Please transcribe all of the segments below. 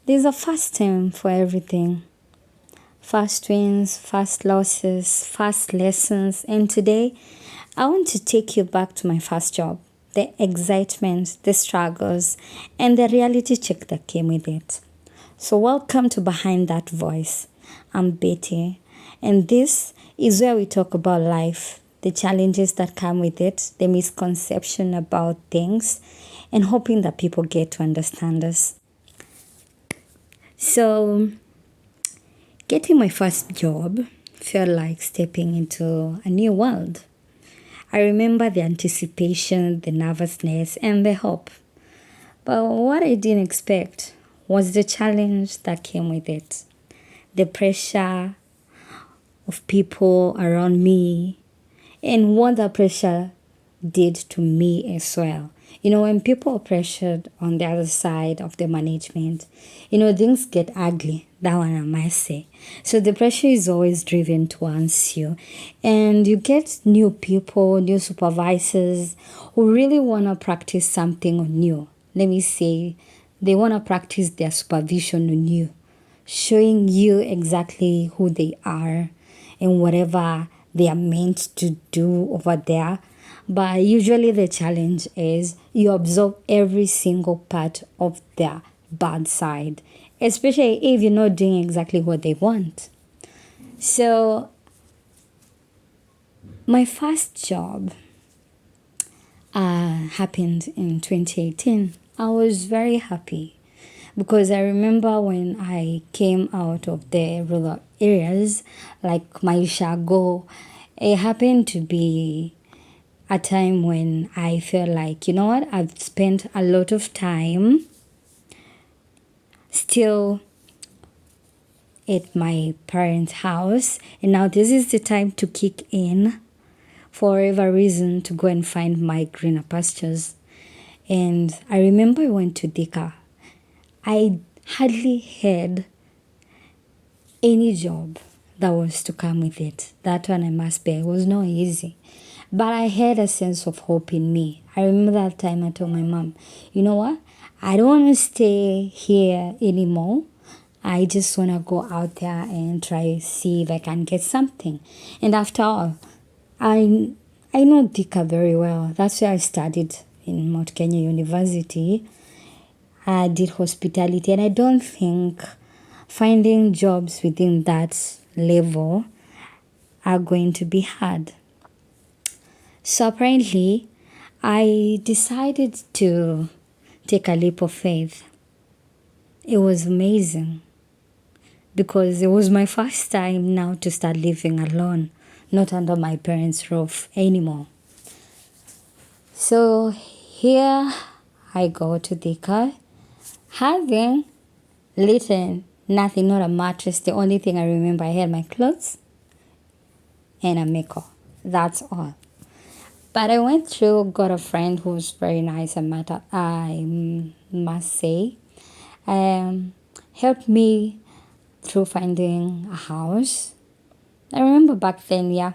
There's a first time for everything. Fast wins, fast losses, fast lessons. And today, I want to take you back to my first job, the excitement, the struggles, and the reality check that came with it. So, welcome to Behind That Voice. I'm Betty, and this is where we talk about life, the challenges that come with it, the misconception about things, and hoping that people get to understand us. So, getting my first job felt like stepping into a new world. I remember the anticipation, the nervousness, and the hope. But what I didn't expect was the challenge that came with it. The pressure of people around me, and what that pressure did to me as well. When people are pressured on the other side of the management, things get ugly. That one I must say. So the pressure is always driven towards you. And you get new people, new supervisors who really want to practice something on you. Let me say, they want to practice their supervision on you, showing you exactly who they are and whatever they are meant to do over there. But usually the challenge is you absorb every single part of their bad side, especially if you're not doing exactly what they want. So my first job happened in 2018. I was very happy because I remember when I came out of the rural areas like Maishago, it happened to be a time when I felt like, I've spent a lot of time still at my parents' house, and now this is the time to kick in for whatever reason to go and find my greener pastures. And I remember I went to Dika. I hardly had any job that was to come with it. That one I must bear. It was not easy. But I had a sense of hope in me. I remember that time I told my mom, you know what? I don't want to stay here anymore. I just want to go out there and try see if I can get something. And after all, I know Dika very well. That's where I studied in Mount Kenya University. I did hospitality, and I don't think finding jobs within that level are going to be hard. So apparently, I decided to take a leap of faith. It was amazing because it was my first time now to start living alone, not under my parents' roof anymore. So here I go to the car, having little, nothing, not a mattress. The only thing I remember, I had my clothes and a makeup. That's all. But I went through, got a friend who was very nice, I must say. Helped me through finding a house. I remember back then, yeah.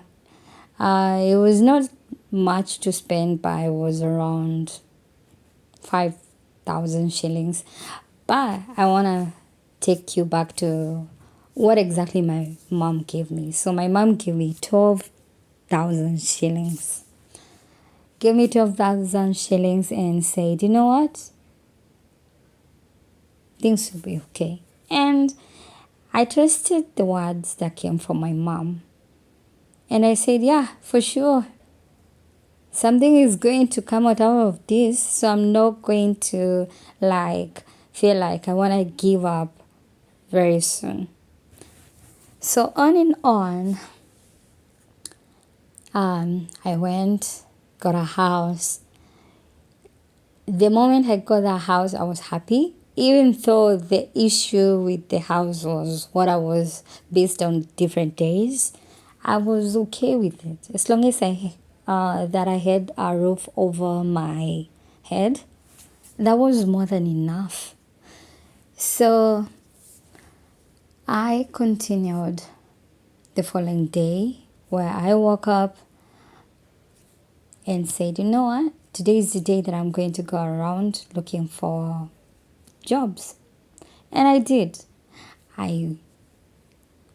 It was not much to spend, but it was around 5,000 shillings. But I want to take you back to what exactly my mom gave me. So my mom gave me 12,000 shillings. Gave me 12,000 shillings and said, you know what? Things will be okay. And I trusted the words that came from my mom. And I said, yeah, for sure. Something is going to come out of this. So I'm not going to feel like I want to give up very soon. So on and on, I went, got a house. The moment I got the house, I was happy. Even though the issue with the house was what I was based on different days, I was okay with it. As long as that I had a roof over my head, that was more than enough. So I continued the following day where I woke up and said, you know what? Today is the day that I'm going to go around looking for jobs. And I did. I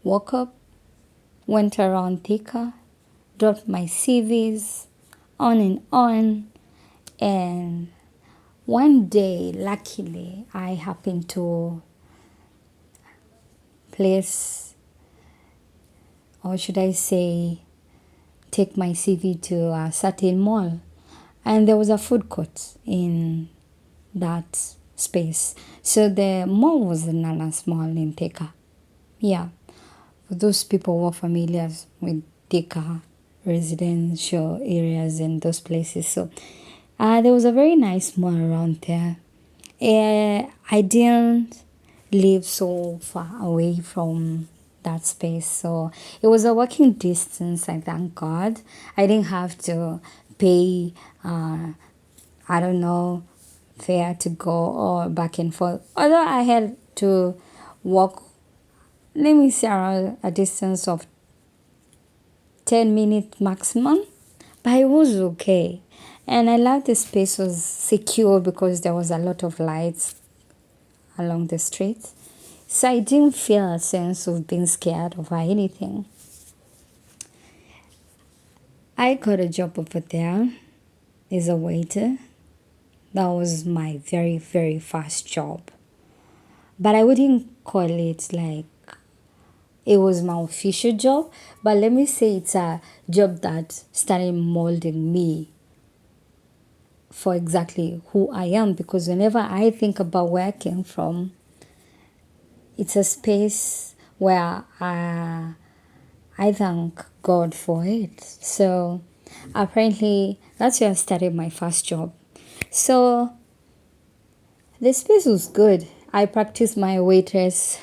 woke up, went around Thika, dropped my CVs, on and on. And one day, luckily, I happened to place, or should I say, take my CV to a certain mall. And there was a food court in that space. So the mall was the Nanas Mall in Thika. Yeah, for those people who are familiar with Thika residential areas and those places. So there was a very nice mall around there. I didn't live so far away from that space, so it was a walking distance. I thank God. I didn't have to pay, I don't know, fare to go or back and forth. Although I had to walk, let me say, around a distance of 10 minutes maximum, but it was okay. And I loved the space was secure because there was a lot of lights along the street. So I didn't feel a sense of being scared of anything. I got a job over there as a waiter. That was my very, very first job. But I wouldn't call it like it was my official job. But let me say it's a job that started molding me for exactly who I am, because whenever I think about where I came from, it's a space where I thank God for it. So apparently that's where I started my first job. So the space was good. I practiced my waitress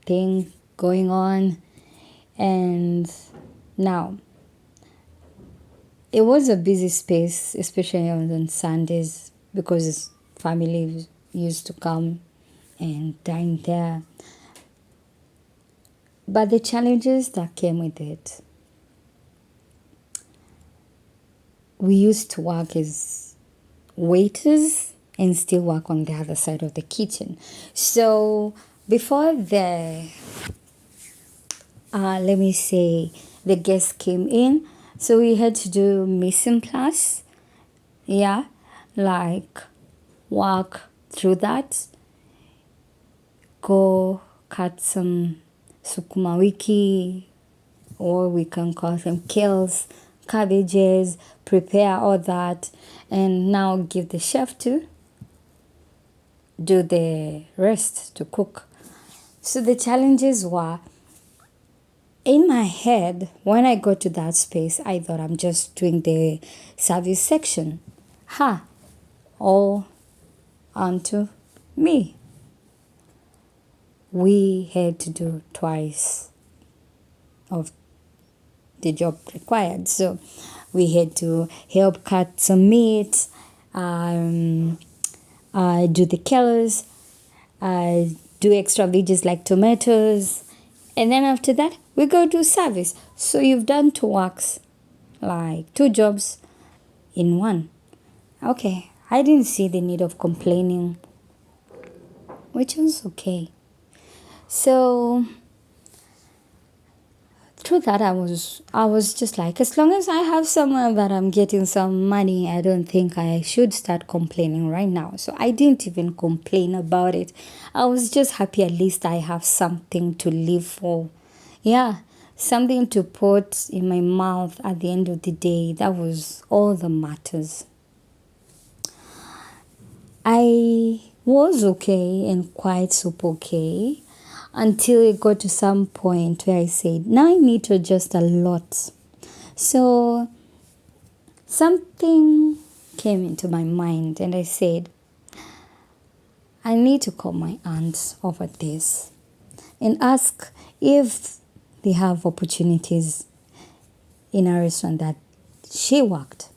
thing going on, and now it was a busy space, especially on Sundays, because family used to come and dine there. But the challenges that came with it, we used to work as waiters and still work on the other side of the kitchen. So before let me say, the guests came in, so we had to do mise en place. Yeah, like walk through that, go cut some sukuma wiki, or we can call them kales, cabbages, prepare all that, and now give the chef to do the rest, to cook. So the challenges were, in my head, when I got to that space, I thought I'm just doing the service section. All onto me. We had to do twice of the job required. So we had to help cut some meat, do the kales, do extra veggies like tomatoes, and then after that we go do service. So you've done two works, like two jobs in one. Okay, I didn't see the need of complaining, which was okay. So through that, I was just like, as long as I have somewhere that I'm getting some money, I don't think I should start complaining right now. So I didn't even complain about it. I was just happy at least I have something to live for. Yeah, something to put in my mouth at the end of the day. That was all that matters. I was okay and quite super okay until it got to some point where I said, now I need to adjust a lot. So something came into my mind and I said, I need to call my aunt over this and ask if they have opportunities in a restaurant that she worked.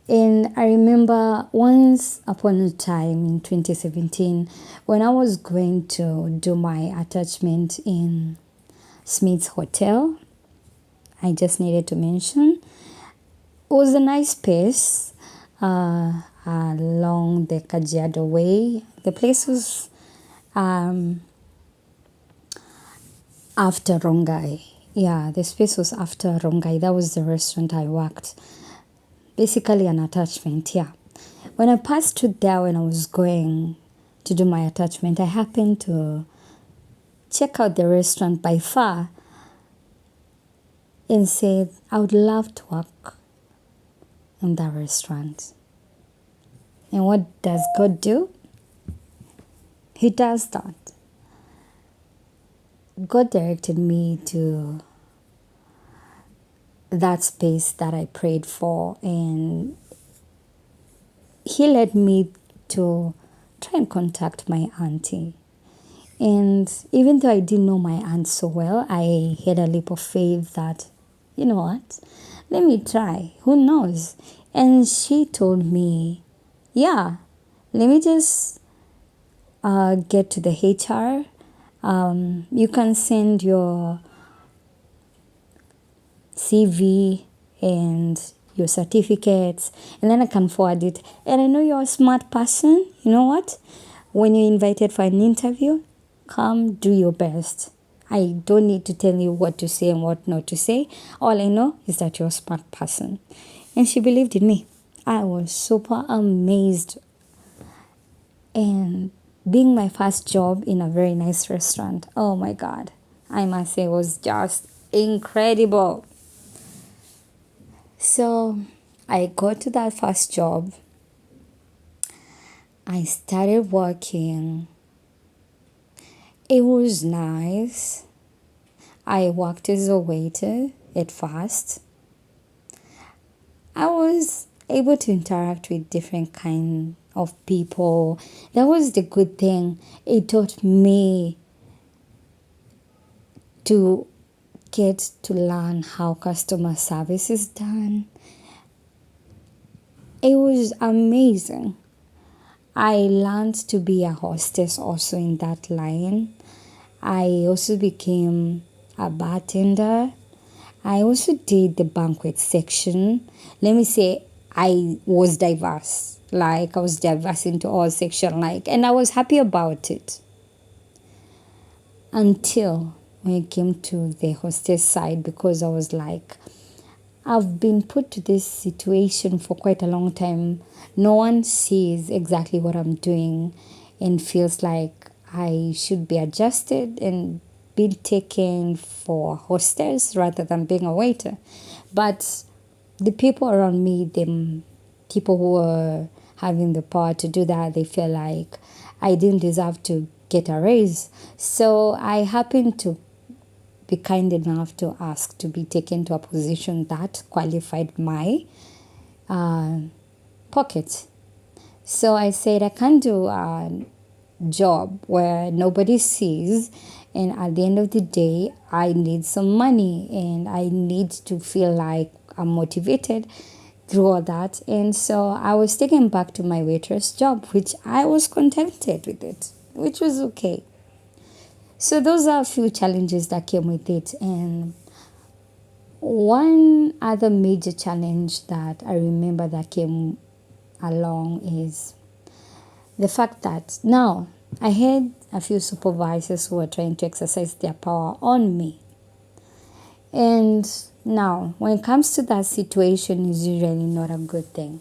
And I remember once upon a time in 2017, when I was going to do my attachment in Smith's Hotel, I just needed to mention, it was a nice place. along the Kajiado Way. The place was after Rongai. Yeah, the space was after Rongai. That was the restaurant I worked. Basically an attachment, yeah. When I passed through there when I was going to do my attachment, I happened to check out the restaurant by far and said, I would love to work in that restaurant. And what does God do? He does that. God directed me to that space that I prayed for, and He led me to try and contact my auntie. And even though I didn't know my aunt so well, I had a leap of faith that, you know what, let me try. Who knows? And she told me, yeah, let me just get to the HR. You can send your CV and your certificates, and then I can forward it. And I know you're a smart person. You know what? When you're invited for an interview, come do your best. I don't need to tell you what to say and what not to say. All I know is that you're a smart person. And she believed in me. I was super amazed. And being my first job in a very nice restaurant, oh my God, I must say it was just incredible. So I got to that first job. I started working. It was nice. I worked as a waiter at first. I was able to interact with different kind of people. That was the good thing. It taught me to get to learn how customer service is done. It was amazing. I learned to be a hostess also in that line. I also became a bartender. I also did the banquet section. Let me say I was diverse. Like I was diverse into all section, like, and I was happy about it. Until when it came to the hostess side, because I was like, I've been put to this situation for quite a long time. No one sees exactly what I'm doing and feels like I should be adjusted and be taken for hostess rather than being a waiter. But the people around me, the people who were having the power to do that, they feel like I didn't deserve to get a raise. So I happened to be kind enough to ask to be taken to a position that qualified my pocket. So I said, I can't do a job where nobody sees, and at the end of the day, I need some money and I need to feel like I'm motivated through all that. And so I was taken back to my waitress job, which I was contented with it, which was okay. So those are a few challenges that came with it. And one other major challenge that I remember that came along is the fact that now I had a few supervisors who were trying to exercise their power on me. And now, when it comes to that situation, is usually not a good thing.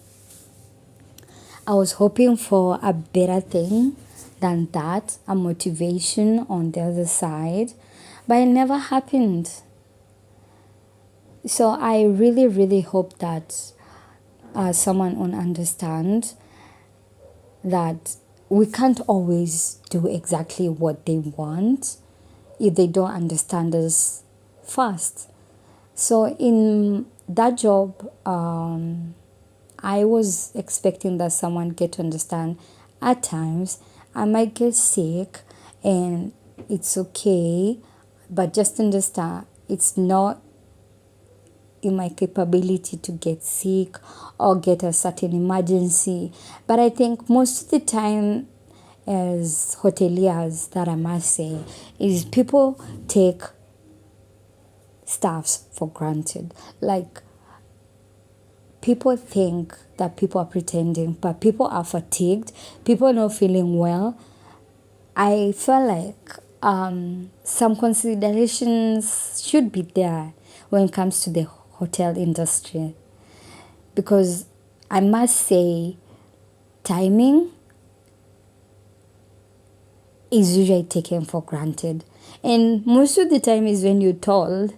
I was hoping for a better thing than that, a motivation on the other side, but it never happened. So I really, really hope that someone will understand that we can't always do exactly what they want if they don't understand us first. So in that job, I was expecting that someone get to understand at times I might get sick and it's okay, but just understand it's not in my capability to get sick or get a certain emergency. But I think most of the time as hoteliers, that I must say, is people take staffs for granted. Like people think that people are pretending, but people are fatigued, people are not feeling well. I feel like some considerations should be there when it comes to the hotel industry, because I must say timing is usually taken for granted. And most of the time is when you're told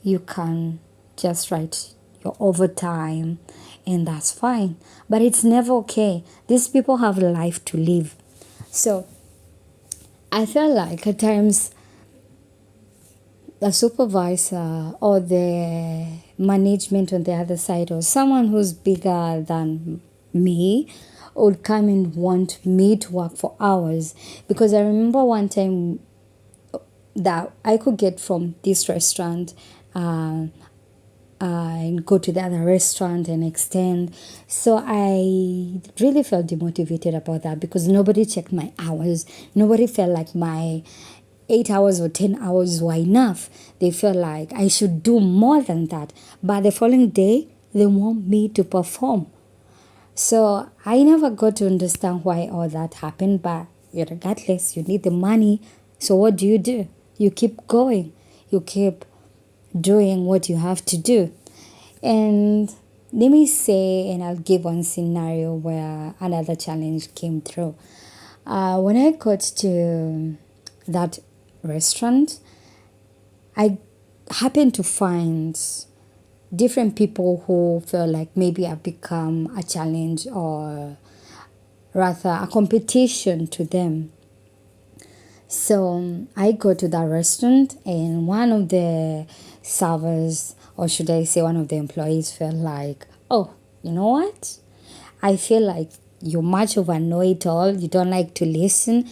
you can just write your overtime and that's fine. But it's never okay. These people have a life to live. So I feel like at times the supervisor or the management on the other side, or someone who's bigger than me, would come and want me to work for hours. Because I remember one time that I could get from this restaurant and go to the other restaurant and extend. So I really felt demotivated about that, because nobody checked my hours. Nobody felt like my 8 hours or 10 hours were enough. They felt like I should do more than that. But the following day, they want me to perform. So I never got to understand why all that happened. But regardless, you need the money. So what do? You keep going. You keep doing what you have to do. And let me say, and I'll give one scenario where another challenge came through. When I got to that restaurant, I happened to find different people who felt like maybe I've become a challenge, or rather a competition to them. So I go to that restaurant, and one of the servers, or should I say one of the employees, felt like, oh, you know what? I feel like you're much of a know-it-all. You don't like to listen.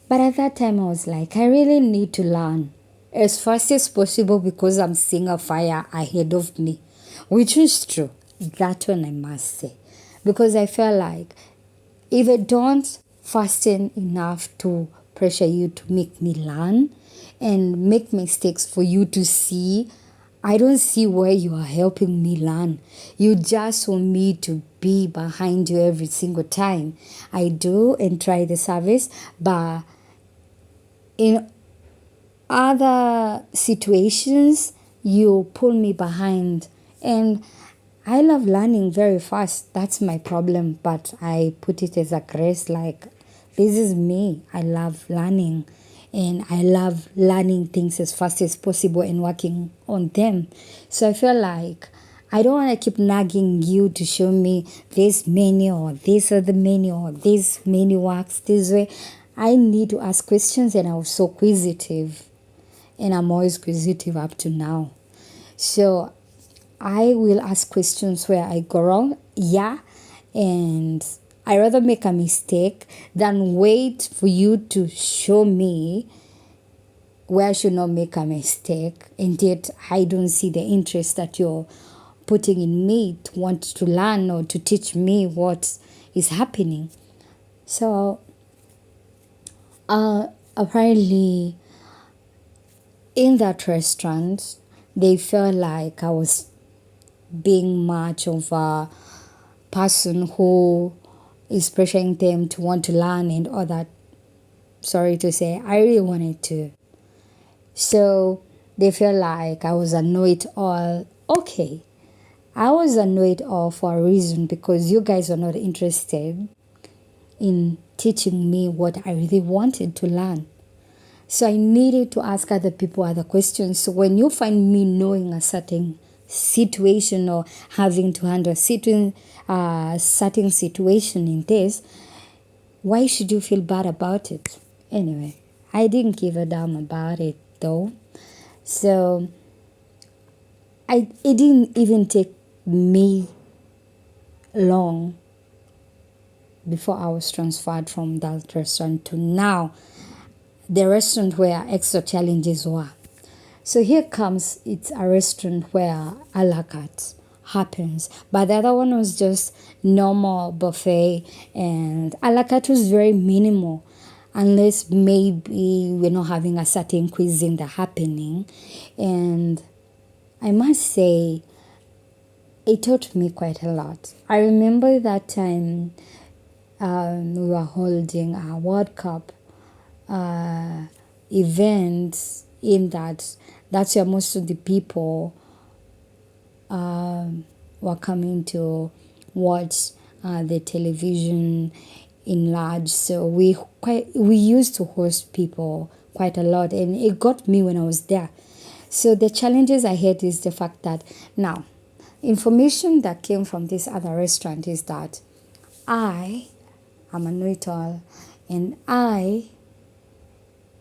But at that time, I was like, I really need to learn as fast as possible, because I'm seeing a fire ahead of me, which is true. That one I must say. Because I felt like if I don't fasten enough to pressure you to make me learn and make mistakes for you to see, I don't see where you are helping me learn. You just want me to be behind you every single time. I do and try the service, but in other situations, you pull me behind. And I love learning very fast. That's my problem. But I put it as a grace, like, this is me. I love learning. And I love learning things as fast as possible and working on them. So I feel like I don't want to keep nagging you to show me this menu or this other menu or this menu works this way. I need to ask questions, and I was so inquisitive. And I'm always inquisitive up to now. So I will ask questions where I go wrong. Yeah. And I rather make a mistake than wait for you to show me where I should not make a mistake. And yet I don't see the interest that you're putting in me to want to learn or to teach me what is happening. So apparently in that restaurant, they felt like I was being much of a person who is pressuring them to want to learn and all that. Sorry to say, I really wanted to. So they felt like I was a know-it-all. Okay, I was a know-it-all for a reason, because you guys are not interested in teaching me what I really wanted to learn. So I needed to ask other people other questions. So when you find me knowing a certain situation or having to handle a certain situation in this, why should you feel bad about it? Anyway, I didn't give a damn about it though. So it didn't even take me long before I was transferred from that restaurant to now the restaurant where extra challenges were. So here comes, it's a restaurant where a la carte happens. But the other one was just normal buffet, and a la carte was very minimal, unless maybe we're not having a certain cuisine that happening. And I must say, it taught me quite a lot. I remember that time we were holding a World Cup uh, event in that's where most of the people were coming to watch the television in large. So we used to host people quite a lot, and it got me when I was there. So the challenges I had is the fact that now information that came from this other restaurant is that I am a know-it-all, and I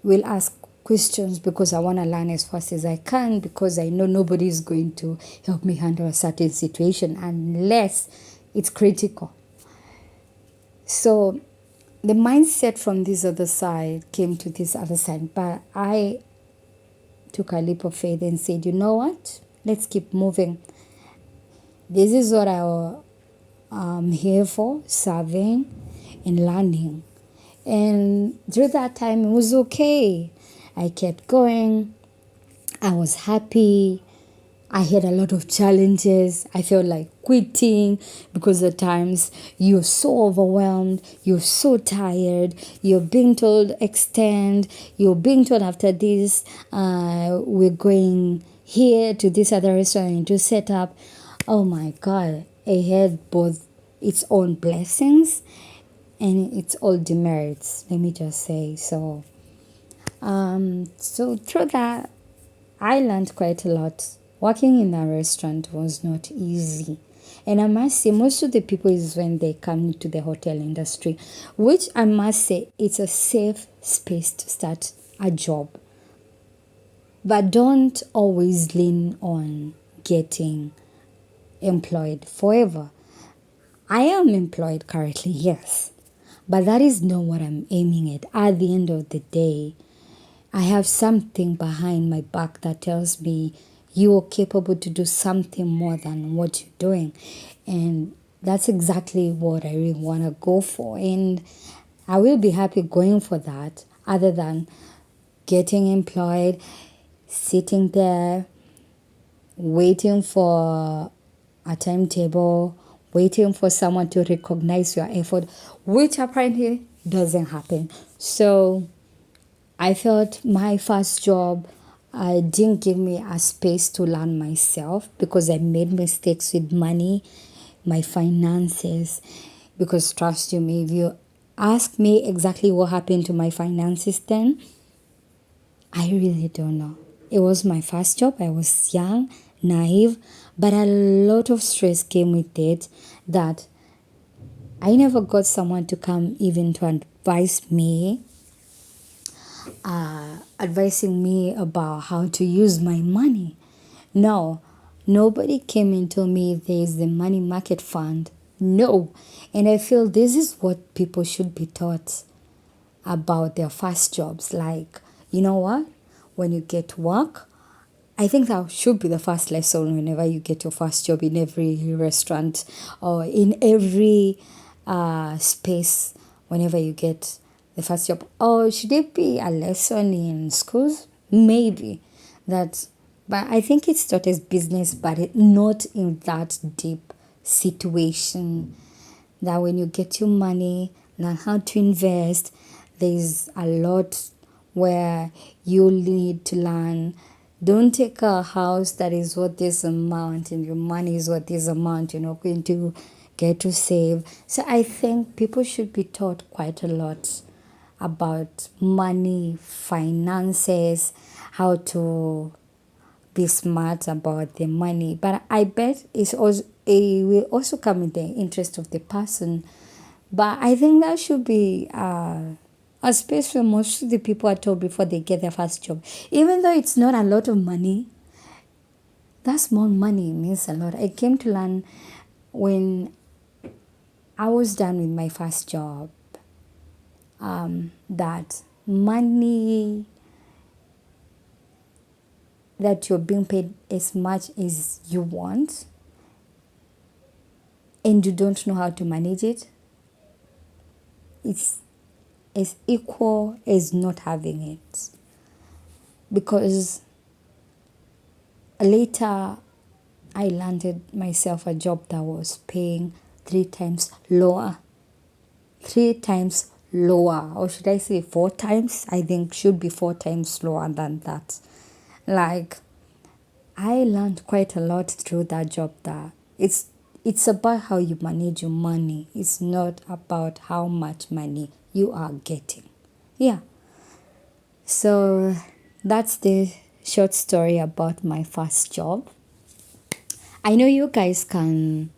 will ask questions because I want to learn as fast as I can, because I know nobody is going to help me handle a certain situation unless it's critical. So the mindset from this other side came to this other side, but I took a leap of faith and said, you know what? Let's keep moving. This is what I'm here for, serving and learning. And through that time, it was okay. I kept going. I was happy. I had a lot of challenges. I felt like quitting because at times you're so overwhelmed, you're so tired, you're being told extend, you're being told after this, we're going here to this other restaurant to set up. Oh my God, it had both its own blessings and its all demerits, let me just say. So through that, I learned quite a lot. Working in a restaurant was not easy. And I must say, most of the people is when they come to the hotel industry, which I must say, it's a safe space to start a job. But don't always lean on getting employed forever. I am employed currently, yes. But that is not what I'm aiming at. At the end of the day, I have something behind my back that tells me you are capable to do something more than what you're doing. And that's exactly what I really want to go for. And I will be happy going for that, other than getting employed, sitting there, waiting for a timetable, waiting for someone to recognize your effort, which apparently doesn't happen. So I felt my first job didn't give me a space to learn myself, because I made mistakes with money, my finances. Because trust you me, if you ask me exactly what happened to my finances then, I really don't know. It was my first job. I was young, naive, but a lot of stress came with it that I never got someone to come even to advising me about how to use my money. No, nobody came and told me there is the money market fund. No. And I feel this is what people should be taught about their first jobs. Like, you know what? When you get to work, I think that should be the first lesson whenever you get your first job in every restaurant or in every space, whenever you get the first job. Or should it be a lesson in schools? Maybe. That, but I think it's taught as business, but not in that deep situation. That when you get your money, learn how to invest. There's a lot where you need to learn. Don't take a house that is worth this amount and your money is worth this amount. You're not going to get to save. So I think people should be taught quite a lot about money, finances, how to be smart about the money. But I bet it will also come in the interest of the person. But I think that should be a space where most of the people are told before they get their first job. Even though it's not a lot of money, that small money means a lot. I came to learn when I was done with my first job that money, that you're being paid as much as you want and you don't know how to manage it, it's as equal as not having it. Because later I landed myself a job that was paying 3 times lower. 3 times lower, or should I say 4 times? I think should be 4 times lower than that. Like, I learned quite a lot through that job. That it's about how you manage your money. It's not about how much money you are getting. Yeah. So that's the short story about my first job. I know you guys can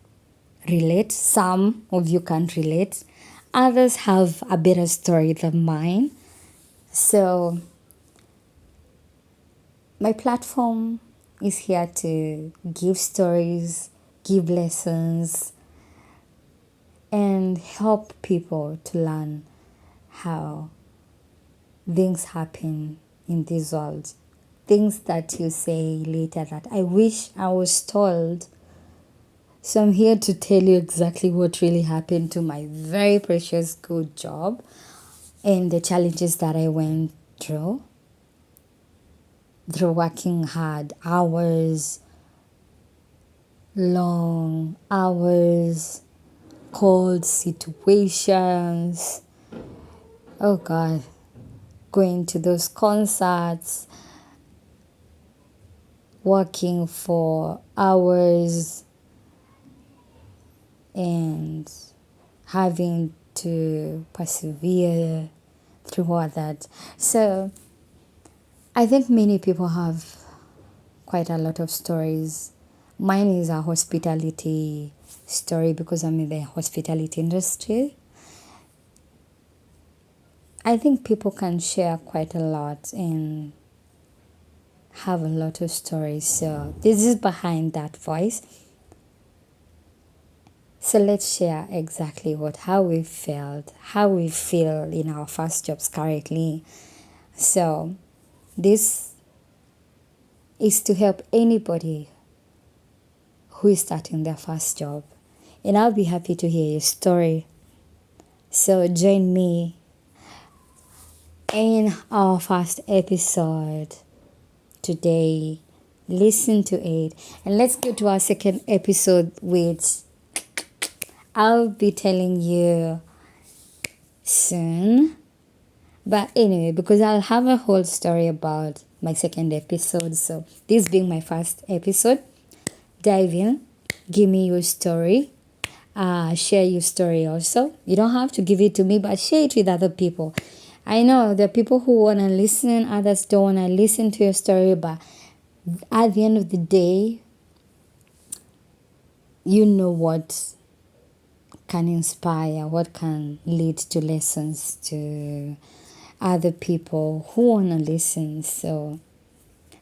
relate. Some of you can relate. Others have a better story than mine. So my platform is here to give stories, give lessons, and help people to learn how things happen in this world. Things that you say later that I wish I was told. So I'm here to tell you exactly what really happened to my very precious good job and the challenges that I went through working hard, hours, long hours, cold situations. Oh God, going to those concerts, working for hours, and having to persevere through all that. So I think many people have quite a lot of stories. Mine is a hospitality story because I'm in the hospitality industry. I think people can share quite a lot and have a lot of stories. So this is behind that voice. So let's share exactly how we felt, how we feel in our first jobs currently. So this is to help anybody who is starting their first job. And I'll be happy to hear your story. So join me in our first episode today. Listen to it. And let's go to our second episode, which I'll be telling you soon. But anyway, because I'll have a whole story about my second episode. So this being my first episode, dive in, give me your story. Share your story also. You don't have to give it to me, but share it with other people. I know there are people who want to listen, others don't want to listen to your story, but at the end of the day, you know what can inspire, what can lead to lessons to other people who want to listen. So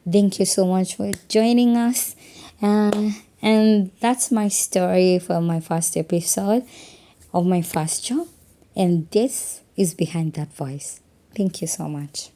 thank you so much for joining us. And that's my story for my first episode of my first job. And this is Behind That Voice. Thank you so much.